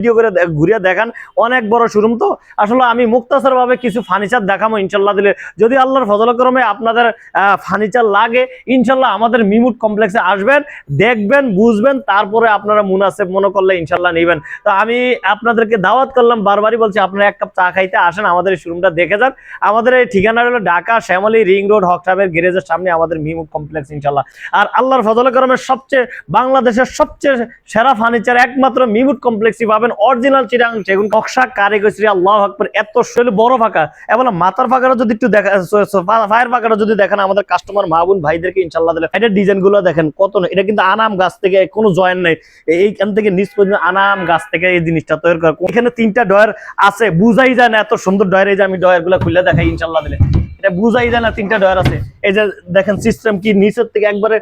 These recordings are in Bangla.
ভিডিও করে ঘুরিয়ে দেখান। অনেক বড় শোরুম তো আসলে আমি মুক্তাসর ভাবে কিছু ফার্নিচার দেখাবো ইনশাল্লাহ দিলে, যদি আল্লাহর ফজলক্রমে আপনাদের ফার্নিচার লাগে ইনশাল্লাহ আমাদের মিমুট কমপ্লেক্সে আসবেন, দেখবেন, বুঝবেন, তারপরে আপনারা মুনাসেব মনে করলে ইনশাল্লাহ নেবেন। তো আমি আপনাদেরকে দাওয়াত করলাম, বারবারই বলছি আপনারা এক কাপ চা খাইতে আসেন, আমাদের এই শোরুমটা দেখে যান। আমাদের এই ঠিকানা হলো ঢাকা শ্যামলী রিং রোড হক সাহেবের গ্যারেজের সামনে আমাদের মিমুট কমপ্লেক্স ইনশাল্লাহ। আর আল্লাহর ফজলক্রমে সবচেয়ে বাংলাদেশের সবচেয়ে সেরা ফার্নিচার একমাত্র মিমুট কমপ্লেক্সই পাবেন, অরিজিনাল চিটাগাং সেগুন নকশা কারিগরি। আল্লাহু আকবার, এত শৈলী বড় ফাঁকা এবং মাথার ফাঁকাটা যদি একটু দেখা, ফায়ার ফাঁকাটা যদি দেখেন আমাদের কাস্টমার মা বোন ভাইদেরকে ইনশাল্লাহ দিলে। এটা ডিজাইন গুলো দেখেন কত, এটা কিন্তু আনাম গাছ থেকে, কোনো জয়েন্ট নেই, এইখান থেকে নিচ পর্যন্ত আনাম গাছ থেকে এই জিনিসটা তৈরি করা। এখানে 3টা ডয়ার আছে, বুঝাই যায় না এত সুন্দর ডয়ার। এই যে আমি ডয়ার গুলা খুলে দেখাই ইনশাল্লাহ দিলে, এটা বুঝাই যায় না 3টা ডয়ার আছে। এই যে দেখেন সিস্টেম কি নিচের থেকে একবারে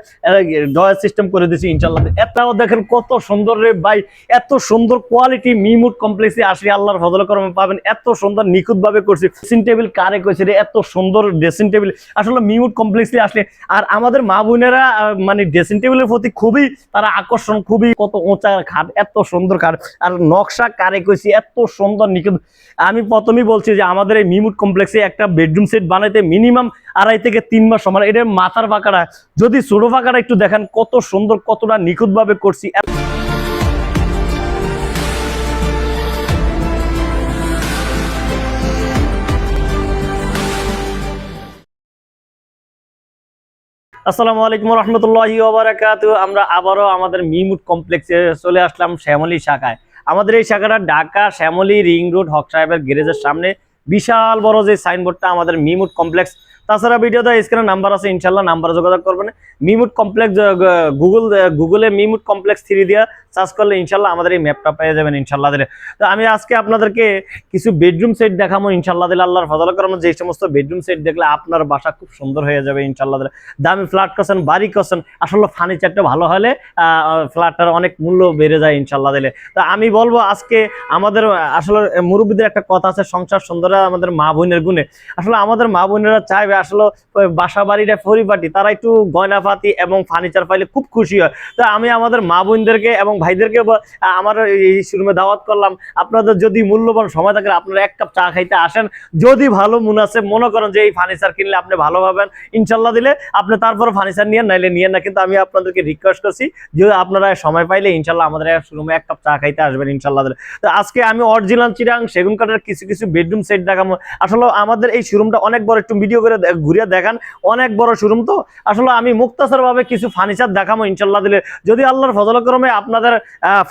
ডয়ার সিস্টেম করে দিয়েছি ইনশাল্লাহ। এটাও দেখেন কত সুন্দর রে ভাই, এত সুন্দর কোয়ালিটি মিমুট কমপ্লেক্সে আসলে আল্লাহর ফজলক্রমে পাবেন। এত সুন্দর নিখুঁত ভাবে করছি। ড্রেসিং টেবিল কারে কইছে রে, এত সুন্দর ড্রেসিং টেবিল আসলে মিমুট কমপ্লেক্সে আসলে। আর আমাদের মা বোনেরা মানে ড্রেসিং টেবিলের প্রতি খুবই তারা আকর্ষণ, খুবই কত উঁচা খাট, এত সুন্দর খাট, আর নকশা কারে কইছি এত সুন্দর নিখুঁত। আমি প্রথমেই বলছি যে আমাদের এই মিমুট কমপ্লেক্সে একটা বেডরুম সেট বানাইতে মিনিমাম 2.5 থেকে 3 মাস সময়। এটা মাথার ফাঁকাটা যদি ছোট ফাঁকাটা একটু দেখেন কত সুন্দর, কতটা নিখুঁত ভাবে করছি। আসসালামু আলাইকুম রহমতুল্লাহি ওয়া বারাকাতুহু। আমরা আবারও আমাদের মিমুট কমপ্লেক্সে চলে আসলাম শ্যামলী শাখায়। আমাদের এই শাখাটা ঢাকা শ্যামলী রিং রোড হক সাহেবের গ্যারেজের সামনে, বিশাল বড় যে সাইনবোর্ডটা আমাদের মিমুট কমপ্লেক্স। তাছাড়া ভিডিওতে স্ক্রিনে নাম্বার আছে, ইনশাল্লাহ নাম্বারে যোগাযোগ করবেন। মিমুট কমপ্লেক্স গুগলে মিমুট কমপ্লেক্স 3 দিয়া সার্চ করলে ইনশাল্লাহ আমাদের এই ম্যাপটা পেয়ে যাবেন ইনশাল্লাহ দিলে। তো আমি আজকে আপনাদেরকে কিছু বেডরুম সেট দেখাবো ইনশাল্লাহ দিলে। আল্লাহর ফজলক্রমে যে সমস্ত বেডরুম সেট দেখলে আপনার বাসা খুব সুন্দর হয়ে যাবে ইনশাল্লাহ দিলে। দামি ফ্ল্যাট করছেন, বাড়ি করছেন, আসলে ফার্নিচারটা ভালো হলে ফ্ল্যাটটার অনেক মূল্য বেড়ে যায় ইনশাল্লাহ দিলে। তো আমি বলবো আজকে আমাদের আসলে মুরব্বীদের একটা কথা আছে, সংসার সুন্দর আমাদের মা বোনের গুণে। আসলে আমাদের মা বোনেরা চাইবে আসলে বাসা বাড়িটা পরিপাটি, তারা একটু গয়নাপাতি এবং ফার্নিচার পাইলে খুব খুশি হয়। তো আমি আমাদের মা বোনদেরকে এবং ভাইদেরকে আমার এই শোরুমে দাওয়াত করলাম, আপনাদের যদি মূল্যবান সময় থাকে আপনারা এক কাপ চা খাইতে আসেন। যদি ভালো মুনাসেব মনে করেন যে এই ফার্নিচার কিনলে আপনি ভালো পাবেন ইনশাল্লাহ দিলে, আপনি তারপর ফার্নিচার নিয়ে নাইলে নিয়ে না। কিন্তু আমি আপনাদেরকে রিকোয়েস্ট করছি যে আপনারা সময় পাইলে ইনশাল্লাহ আমাদের শোরুমে এক কাপ চা খাইতে আসবেন ইনশাল্লাহ দিলে। তো আজকে আমি অরিজিনাল চিটাগাং সেগুন কাঠের কিছু কিছু বেডরুম সেট দেখাবো। আসলে আমাদের এই শোরুমটা অনেক বড়, একটু ভিডিও করে ঘুরিয়ে দেখান। অনেক বড় শোরুম তো আসলে আমি মুক্তাসর ভাবে কিছু ফার্নিচার দেখাবো ইনশাল্লাহ দিলে, যদি আল্লাহর ফজলক্রমে আপনাদের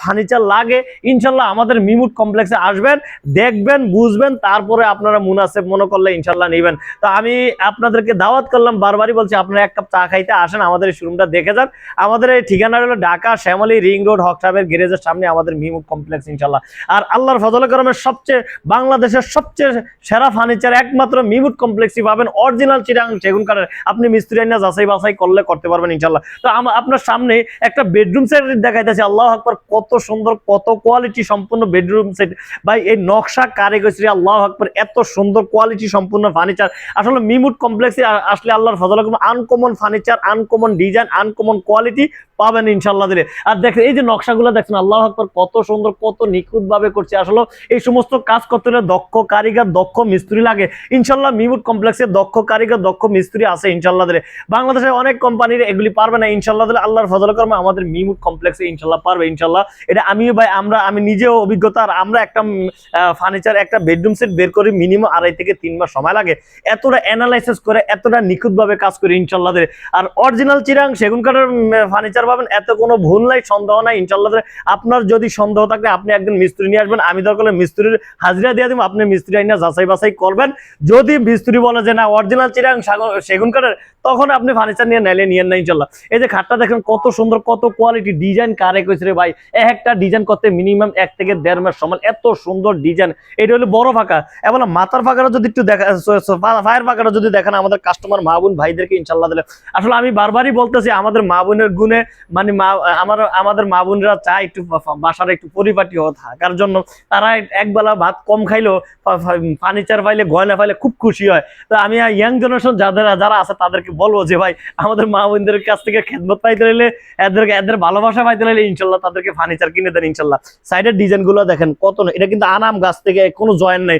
ফার্নিচার লাগে ইনশাল্লাহ আমাদের মিমুট কমপ্লেক্সে আসবেন, দেখবেন, বুঝবেন, তারপরে আপনারা মুনাসেব মনে করলে ইনশাল্লাহ নেবেন। তো আমি আপনাদেরকে দাওয়াত করলাম, বারবারই বলছি আপনারা এক কাপ চা খাইতে আসেন, আমাদের এই শোরুমটা দেখে যান। আমাদের এই ঠিকানা হলো ঢাকা শ্যামলী রিং রোড হক সাহেবের গ্যারেজের সামনে আমাদের মিমুট কমপ্লেক্স ইনশাল্লাহ। আর আল্লাহর ফজলক্রমে সবচেয়ে বাংলাদেশের সবচেয়ে সেরা ফার্নিচার একমাত্র মিমুট কমপ্লেক্সই পাবেন, অরিজিনাল চিটাগাং সেগুন কাঠের। আপনি মিস্ত্রি আইনা যাচাই বাছাই করলে করতে পারবেন ইনশাল্লাহ। তো আপনার সামনে একটা বেডরুম সেট দেখাইতেছে, আল্লাহু আকবার, কত সুন্দর, কত কোয়ালিটি সম্পূর্ণ বেডরুম সেট ভাই। এই নকশা কারিগরি, আল্লাহু আকবার, এত সুন্দর কোয়ালিটি সম্পূর্ণ ফার্নিচার। আসলে মিমুট কমপ্লেক্সে আসলে আল্লাহর ফজলক্রমে uncommon furniture, uncommon design, uncommon quality পাবেন ইনশাল্লাহ দিলে। আর দেখেন এই যে নকশাগুলো দেখছেন, আল্লাহু আকবার, কত সুন্দর, কত নিখুঁত ভাবে করছে। আসলে এই সমস্ত কাজ করতে হলে দক্ষ কারিগর, দক্ষ মিস্ত্রি লাগে ইনশাল্লাহ। মিমুট কমপ্লেক্সে দক্ষ কারিগর, দক্ষ মিস্ত্রি আছে ইনশাল্লাহ দিলে। বাংলাদেশের অনেক কোম্পানির এগুলি পারবে না ইনশাল্লাহ দিলে, আল্লাহর ফজলক্রমে আমাদের মিমুট কমপ্লেক্সে ইনশাল্লাহ পারবে ইনশাল্লাহ। এটা আমিও ভাই, আমি নিজেও অভিজ্ঞতা। আর আমরা একটা ফার্নিচার, একটা বেডরুম সেট বের করি মিনিমাম 2.5 থেকে 3 মাস সময় লাগে, এতটা অ্যানালাইসিস করে, এতটা নিখুঁত ভাবে কাজ করি ইনশাল্লাহ দিলে। আর অরিজিনাল চিটাগাং সেগুন কাঠের ফার্নিচার পাবেন, এত কোনো ভুল নাই, সন্দেহ নাই ইনশাল্লাহ দিলে। আপনার যদি সন্দেহ থাকে আপনি একজন মিস্ত্রি নিয়ে আসবেন, আমি দরকার হলে মিস্ত্রির হাজিরা দিয়ে দিব, আপনি মিস্ত্রি আইনা যাচাই বাছাই করবেন। যদি মিস্ত্রি বলে যে না অরিজিনাল চিটাগাং সেগুন কাঠের, তখন আপনি ফার্নিচার নিয়ে নাইলে নিয়েন না ইনশাল্লাহ। এই যে খাটটা দেখেন কত সুন্দর, কত কোয়ালিটি, ডিজাইন কারে কইছে রে ভাই। একটা ডিজাইন করতে মিনিমাম 1 থেকে 1.5 মাস সময়, এত সুন্দর ডিজাইন। এটা হলো বড় ফাঁকা এবং মাথার ফাঁকাটা যদি একটু দেখা, ফায়ার ফাঁকাটা যদি দেখেন আমাদের কাস্টমার মা বোন ভাইদেরকে ইনশাল্লাহ দিলে। আসলে আমি বারবারই বলতেছি আমাদের মা বোনের গুণে মানে আমাদের মা বোনরা চায় একটু বাসার একটু পরিপাটি থাকার জন্য, তারা একবেলা ভাত কম খাইলেও ফার্নিচার পাইলে গয়না পাইলে খুব খুশি হয়। তো আমি ইয়াং জেনারেশন যারা আছে তাদেরকে বলবো যে ভাই আমাদের মা বোনদের কাছ থেকে খেদমত পাইতে হলে, এদের ভালোবাসা পাইতে হলে ইনশাল্লাহ তাদেরকে ফার্নিচার কিনে দেন ইনশাল্লাহ। সাইডের ডিজাইন গুলো দেখেন কত, এটা কিন্তু আনাম গাছ থেকে, কোনো জয়েন নেই,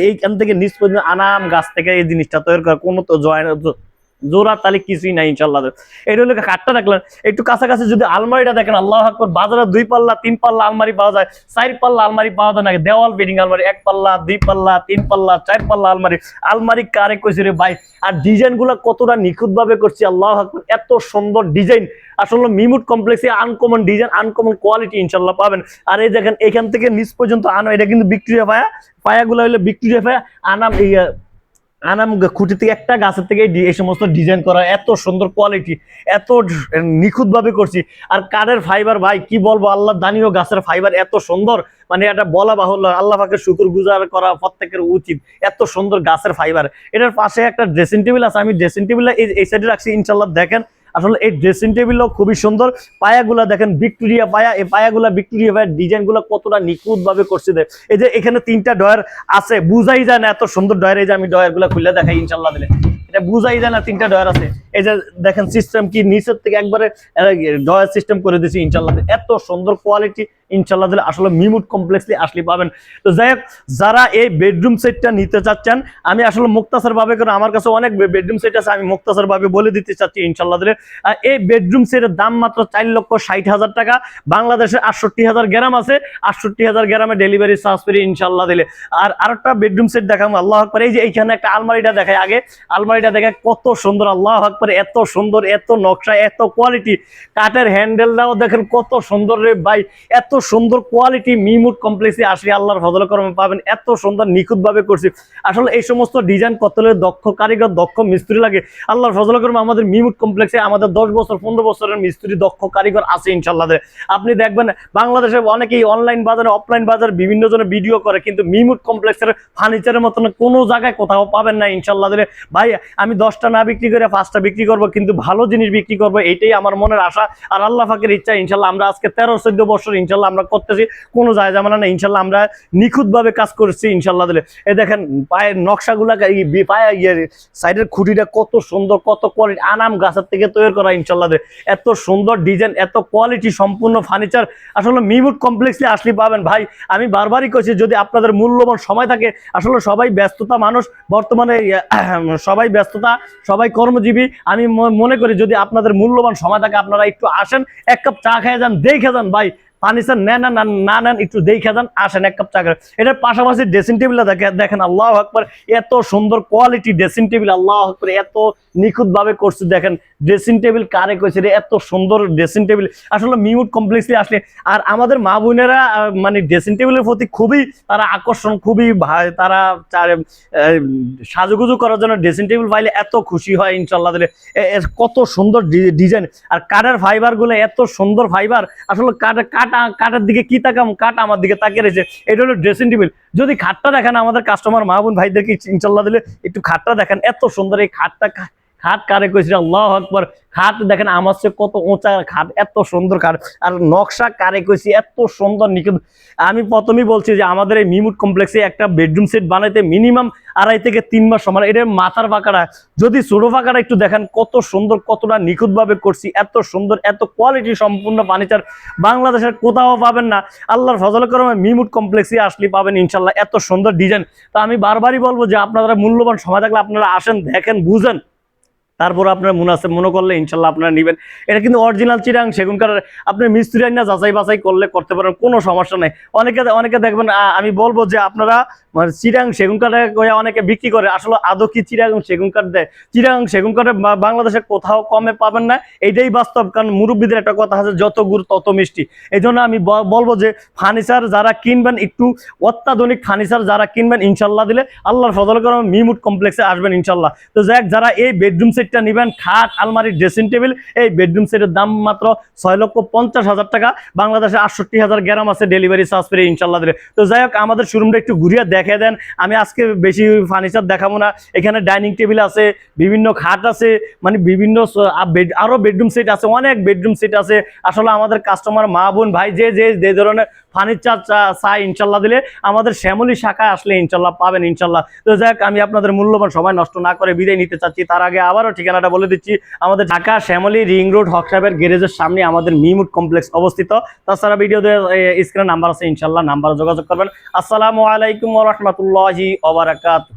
এইখান থেকে নিচ পর্যন্ত আনাম গাছ থেকে এই জিনিসটা তৈরি করা, কোনো তো জয়েন জোড়া তালি কিছুই নাই ইনশাল্লাহ। এটা হলো খাটটা দেখলেন, একটু কাছাকাছি যদি আলমারিটা দেখেন, আল্লাহু আকবার, বাজারে 2 পাল্লা 3 পাল্লা আলমারি পাওয়া যায়, 4 পাল্লা আলমারি পাওয়া যায় না, দেওয়াল বেডিং আলমারি 1 পাল্লা 2 পাল্লা 3 পাল্লা 4 পাল্লা আলমারি কারে কইছে রে ভাই। আর ডিজাইন গুলা কতটা নিখুঁত ভাবে করছি, আল্লাহু আকবার, এত সুন্দর ডিজাইন। আসলে মিমুট কমপ্লেক্সে আনকমন ডিজাইন, আনকমন কোয়ালিটি ইনশাল্লাহ পাবেন। আর এই দেখেন এখান থেকে নিচ পর্যন্ত আনো, এটা কিন্তু ভিক্টোরিয়া পায়াগুলো হলো ভিক্টোরিয়া পায়া, আনাম খুঁটি থেকে একটা গাছের থেকে এই সমস্ত ডিজাইন করা, এত সুন্দর কোয়ালিটি, এত নিখুঁত ভাবে করছি। আর কাঠের ফাইবার ভাই কি বলবো, আল্লাহ দানিও গাছের ফাইবার এত সুন্দর, মানে এটা বলা বাহুল্য, আল্লাহ পাকের শুকর গুজার করা প্রত্যেকের উচিত। এত সুন্দর গাছের ফাইবার। এটার পাশে একটা ড্রেসিং টেবিল আছে, আমি ড্রেসিং টেবিল এই সাইডে রাখছি ইনশাল্লাহ। দেখেন আসলে এই ড্রেসিং টেবিলও খুবই সুন্দর, পায়াগুলা দেখেন ভিক্টোরিয়া পায়া, এই পায়াগুলা ভিক্টোরিয়া পায়ার ডিজাইন গুলা কতটা নিখুঁত ভাবে করছে। এই যে এখানে 3টা ডয়ার আছে, বুঝাই যায় না এত সুন্দর ডয়ার। এই যে আমি ডয়ার গুলা খুলে দেখাই ইনশাল্লাহ দিলে, এটা বুঝাই যায় না 3টা ডয়ার আছে। এই যে দেখেন সিস্টেম কি নিচের থেকে একবারে ডয়ার সিস্টেম করে দিয়েছি ইনশাল্লাহ, এত সুন্দর কোয়ালিটি ইনশাল্লাহ দিলে আসলে মিমুট কমপ্লেক্সে আসলে পাবেন। তো যাই হোক, যারা এই বেডরুম সেটটা নিতে চাচ্ছেন, আমি আসলে মুক্তাসার ভাবে করে, আমার কাছে অনেক বেডরুম সেট আছে, আমি মুক্তাসার ভাবে বলে দিতে চাচ্ছি ইনশাল্লাহ দিলে। এই বেডরুম সেটের দাম মাত্র 4,60,000 টাকা। বাংলাদেশে 68,000 গ্রাম আছে, 68,000 গ্রামে ডেলিভারি চার্জ ফ্রি ইনশাল্লাহ দিলে। আর আরেকটা বেডরুম সেট দেখাবো, আল্লাহু আকবার, এই যে এইখানে একটা আলমারিটা দেখায়, আগে আলমারিটা দেখে কত সুন্দর, আল্লাহু আকবার, এত সুন্দর, এত নকশা, এত কোয়ালিটি। কাঠের হ্যান্ডেলটাও দেখেন কত সুন্দর রে ভাই, এত সুন্দর কোয়ালিটি। মিমুট কমপ্লেক্সে আসলে আল্লাহর ফজল করমে পাবেন, এত সুন্দর নিখুঁত ভাবে করছি। আসলে এই সমস্ত ডিজাইন করতে হলে দক্ষ কারিগর, দক্ষ মিস্ত্রি লাগে। আল্লাহর ফজল করমে আমাদের মিমুট কমপ্লেক্সে আমাদের 10 বছর 15 বছরের মিস্ত্রি, দক্ষ কারিগর আছে ইনশাল্লাহ। আপনি দেখবেন বাংলাদেশে অনেকেই অনলাইন বাজারে, অফলাইন বাজার বিভিন্ন জনের ভিডিও করে, কিন্তু মিমুট কমপ্লেক্সের ফার্নিচারের মতন কোনো জায়গায় কোথাও পাবেন না ইনশাল্লাহ। ভাই আমি 10টা না বিক্রি করে 5টা বিক্রি করবো, কিন্তু ভালো জিনিস বিক্রি করবো, এইটাই আমার মনের আশা। আর আল্লাহ পাকের ইচ্ছা ইনশাল্লাহ আমরা আজকে 13-14 বছর ইনশাল্লাহ আমরা করতেছি, কোনো যায় জামানা না ইনশাল্লাহ, আমরা নিখুঁত ভাবে কাজ করছি ইনশাল্লাহ। এই দেখেন পায়ের নকশাগুলা, সাইডের খুঁটিটা কত সুন্দর, কত কোয়ালিটি, আনাম গাছের থেকে তৈরি করা ইনশাল্লাহ। এত সুন্দর ডিজাইন, এত কোয়ালিটি সম্পূর্ণ ফার্নিচার আসলে মিমুট কমপ্লেক্সে আসলে পাবেন। ভাই আমি বারবারই কইছি, যদি আপনাদের মূল্যবান সময় থাকে, আসলে সবাই ব্যস্ততা মানুষ বর্তমানে, সবাই ব্যস্ততা, সবাই কর্মজীবী, আমি মনে করি যদি আপনাদের মূল্যবান সময় থাকে, আপনারা একটু আসেন, 1 কাপ চা খেয়ে যান, দেখে যান ভাই ফার্নিচার নেন না নেন, একটু দেখে যান, আসেন 1 কাপ চা করে। এটার পাশাপাশি ড্রেসিং টেবিল দেখেন, আল্লাহু আকবার, এত সুন্দর কোয়ালিটি ড্রেসিং টেবিল, আল্লাহু আকবার, এত নিখুঁত ভাবে করছে। দেখেন ড্রেসিং টেবিল কারে কইছে রে, এত সুন্দর ড্রেসিং টেবিল আসলে মিমুট কমপ্লেক্সে আসলে। আর আমাদের মা বোনেরা মানে ড্রেসিং টেবিলের প্রতি খুবই তারা আকর্ষণ, খুবই তারা সাজুগুজু করার জন্য ড্রেসিং টেবিল পাইলে এত খুশি হয় ইনশাল্লাহ। কত সুন্দর ডিজাইন, আর কাঠের ফাইবার গুলো এত সুন্দর ফাইবার, আসলে কাঠের দিকে কি তাকাম, কাঠ আমার দিকে তাকিয়ে রয়েছে। এটা হলো ড্রেসিং টেবিল। যদি খাটটা দেখেন, আমাদের কাস্টমার মা বোন ভাইদেরকে ইনশাল্লাহ দিলে একটু খাটটা দেখেন, এত সুন্দর এই খাটটা। খাট কারে কইছে, আল্লাহু আকবার, খাট দেখেন আমার চেয়ে কত উঁচা খাট, এত সুন্দর খাট। আর নকশা কারে কইছি, এত সুন্দর নিখুঁত। আমি প্রথমেই বলছি যে আমাদের এই মিমুট কমপ্লেক্সে একটা বেডরুম সেট বানাইতে মিনিমাম 2.5 থেকে 3 মাস সময়। এটার মাথার পাকাটা, যদি ছোটো পাকাটা একটু দেখেন কত সুন্দর, কতটা নিখুঁত ভাবে করছি, এত সুন্দর, এত কোয়ালিটি সম্পূর্ণ ফার্নিচার বাংলাদেশের কোথাও পাবেন না। আল্লাহর ফজল করমে মিমুট কমপ্লেক্সে আসলে পাবেন ইনশাল্লাহ, এত সুন্দর ডিজাইন। তো আমি বারবারই বলবো যে আপনারা মূল্যবান সময় থাকলে আপনারা আসেন, দেখেন, বুঝেন, তারপর আপনার মনে করলে ইনশাল্লাহ আপনারা নেবেন। এটা কিন্তু অরিজিনাল চিরাং সেগুন কাঠের, আপনি মিস্ত্রি না যাচাই বাছাই করলে করতে পারেন, কোনো সমস্যা নেই। অনেকে দেখবেন, আমি বলবো যে আপনারা চিরাং সেগুন কাঠে অনেকে বিক্রি করে, আসলে আদৌ কি চিরাং সেগুন কাঠ দেয়? চিরাং সেগুন কাঠে বাংলাদেশে কোথাও কমে পাবেন না, এইটাই বাস্তব। কারণ মুরব্বীদের একটা কথা আছে, যত গুড় তত মিষ্টি। এই জন্য আমি বলবো যে ফার্নিচার যারা কিনবেন, একটু অত্যাধুনিক ফার্নিচার যারা কিনবেন ইনশাল্লাহ দিলে আল্লাহর ফজল করে মিমুট কমপ্লেক্সে আসবেন ইনশাল্লাহ। তো যাক, যারা এই বেডরুম সেটটা নিবেন, খাট, আলমারি, ড্রেসিং টেবিল, এই বেডরুম সেটের দাম মাত্র 6,50,000 টাকা। বাংলাদেশে 68,000 গ্রাম আছে, ডেলিভারি চার্জ ফ্রি ইনশাল্লাহ দিলে। তো যাই হোক, আমাদের শোরুমটা একটু ঘুরিয়ে দেখেন। দেখিয়ে দেন। আমি আজকে বেশি ফার্নিচার দেখাবো না। এখানে ডাইনিং টেবিল আছে, বিভিন্ন খাট আছে, মানে বিভিন্ন আরো বেডরুম সেট আছে, অনেক বেডরুম সেট আছে। আসলে আমাদের কাস্টমার মা বোন ভাই যে ধরনের ফার্নিচার চাই ইনশাল্লাহ দিলে আমাদের শ্যামলী শাখায় আসলে ইনশাল্লাহ পাবেন ইনশাল্লাহ। তো যাক, আমি আপনাদের মূল্যবান সময় নষ্ট না করে বিদায় নিতে চাচ্ছি। তার আগে আবারও ঠিকানাটা বলে দিচ্ছি। আমাদের ঢাকা শ্যামলী রিং রোড হক সাহেবের গ্যারেজের সামনে আমাদের মিমুড কমপ্লেক্স অবস্থিত। তাছাড়া ভিডিওতে স্ক্রিনে নাম্বার আছে, ইনশাল্লাহ নাম্বারে যোগাযোগ করবেন। আসসালামু আলাইকুম ওয়া রাহমাতুল্লাহি ওয়া বারাকাতুহু।